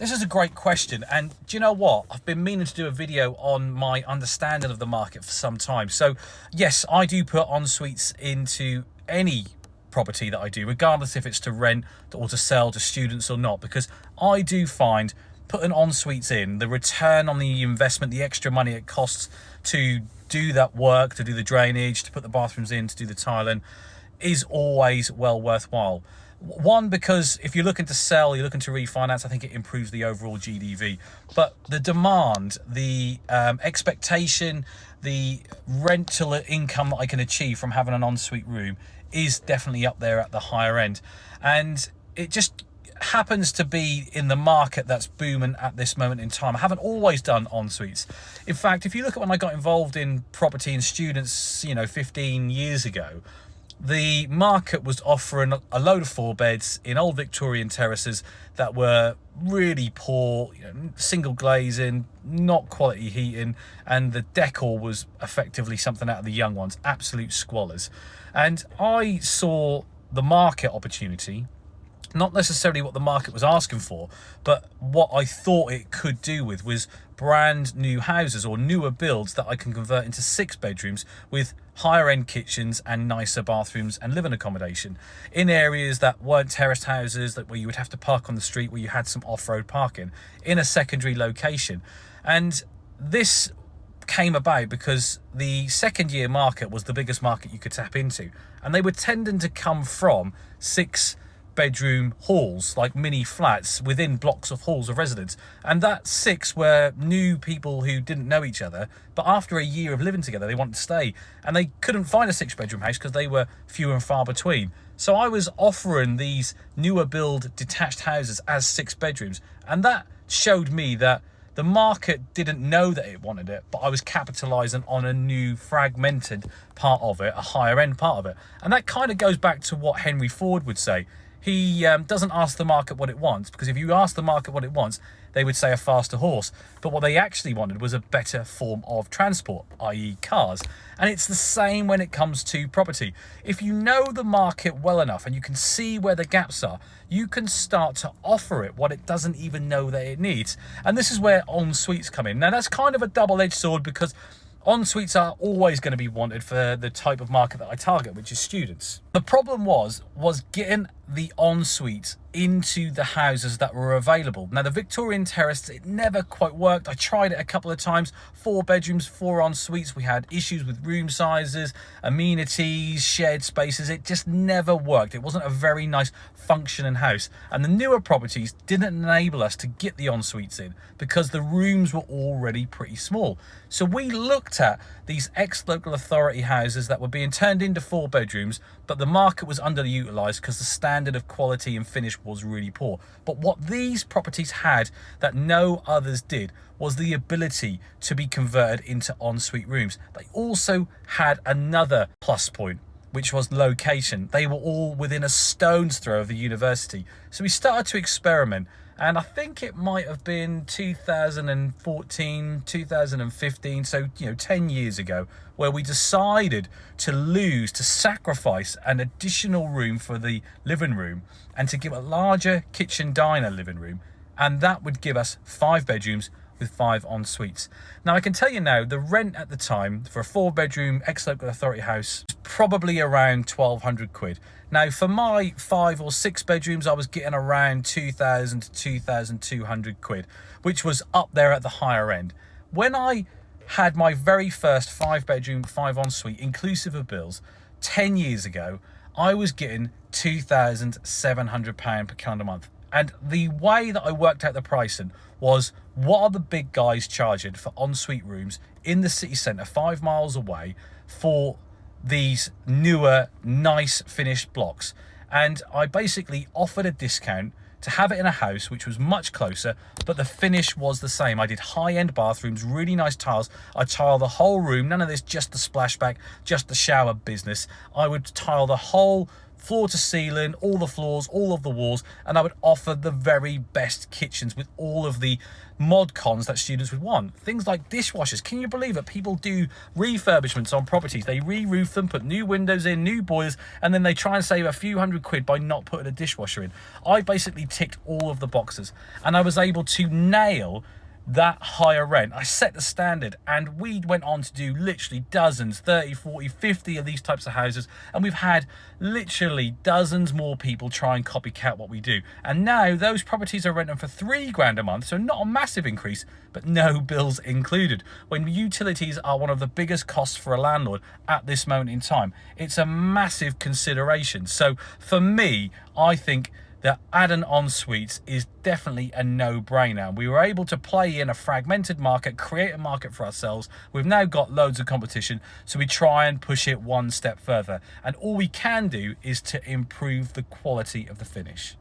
This is a great question, and do you know what? I've been meaning to do a video on my understanding of the market for some time. So yes, I do put en-suites into any property that I do, regardless if it's to rent or to sell to students or not, because I do find putting en-suites in, the return on the investment, the extra money it costs to do that work, to do the drainage, to put the bathrooms in, to do the tiling, is always well worthwhile. One, because if you're looking to sell, you're looking to refinance, I think it improves the overall GDV. But the demand, the expectation, the rental income that I can achieve from having an ensuite room is definitely up there at the higher end. And it just happens to be in the market that's booming at this moment in time. I haven't always done en-suites. In fact, if you look at when I got involved in property and students, 15 years ago, the market was offering a load of 4 beds in old Victorian terraces that were really poor, single glazing, not quality heating, and the decor was effectively something out of the young ones, absolute squalors. And I saw the market opportunity, not necessarily what the market was asking for, but what I thought it could do with was brand new houses or newer builds that I can convert into 6 bedrooms with higher end kitchens and nicer bathrooms and living accommodation in areas that weren't terraced houses, where you would have to park on the street, where you had some off-road parking in a secondary location. And this came about because the second year market was the biggest market you could tap into, and they were tending to come from 6 bedroom halls, like mini flats within blocks of halls of residence, and that 6 were new people who didn't know each other, but after a year of living together they wanted to stay, and they couldn't find a 6 bedroom house because they were few and far between. So I was offering these newer build detached houses as 6 bedrooms, and that showed me that the market didn't know that it wanted it, but I was capitalizing on a new fragmented part of it, a higher end part of it. And that kind of goes back to what Henry Ford would say. He doesn't ask the market what it wants, because if you ask the market what it wants, they would say a faster horse. But what they actually wanted was a better form of transport, i.e. cars. And it's the same when it comes to property. If you know the market well enough and you can see where the gaps are, you can start to offer it what it doesn't even know that it needs. And this is where en-suites come in. Now, that's kind of a double-edged sword, because en-suites are always going to be wanted for the type of market that I target, which is students. The problem was getting the en-suites into the houses that were available. Now, the Victorian terrace, it never quite worked. I tried it a couple of times, 4 bedrooms, 4 en-suites. We had issues with room sizes, amenities, shared spaces. It just never worked. It wasn't a very nice functioning house. And the newer properties didn't enable us to get the en-suites in because the rooms were already pretty small. So we looked at these ex-local authority houses that were being turned into 4 bedrooms, but the market was underutilized because the standard of quality and finish was really poor. But what these properties had that no others did was the ability to be converted into ensuite rooms. They also had another plus point, which was location. They were all within a stone's throw of the university. So we started to experiment, and I think it might have been 2014, 2015, so 10 years ago, where we decided to sacrifice an additional room for the living room and to give a larger kitchen diner living room, and that would give us 5 bedrooms with 5 en-suites. Now, I can tell you now, the rent at the time for a 4-bedroom ex-local authority house was probably around 1,200 quid. Now, for my 5 or 6 bedrooms, I was getting around 2,000 to 2,200 quid, which was up there at the higher end. When I had my very first 5-bedroom, 5 en-suite, inclusive of bills, 10 years ago, I was getting £2,700 per calendar month. And the way that I worked out the pricing was, what are the big guys charging for ensuite rooms in the city centre, 5 miles away, for these newer, nice finished blocks? And I basically offered a discount to have it in a house which was much closer, but the finish was the same. I did high-end bathrooms, really nice tiles. I tile the whole room, none of this just the splashback, just the shower business. I would tile the whole floor to ceiling, all the floors, all of the walls, and I would offer the very best kitchens with all of the mod cons that students would want. Things like dishwashers. Can you believe it? People do refurbishments on properties. They re-roof them, put new windows in, new boilers, and then they try and save a few £100 by not putting a dishwasher in. I basically ticked all of the boxes, and I was able to nail that higher rent. I set the standard, and we went on to do literally dozens, 30, 40, 50 of these types of houses, and we've had literally dozens more people try and copycat what we do. And now those properties are renting for £3 a month, so not a massive increase, but no bills included. When utilities are one of the biggest costs for a landlord at this moment in time, it's a massive consideration. So for me, I think that add-on en-suites is definitely a no-brainer. We were able to play in a fragmented market, create a market for ourselves. We've now got loads of competition, so we try and push it one step further. And all we can do is to improve the quality of the finish.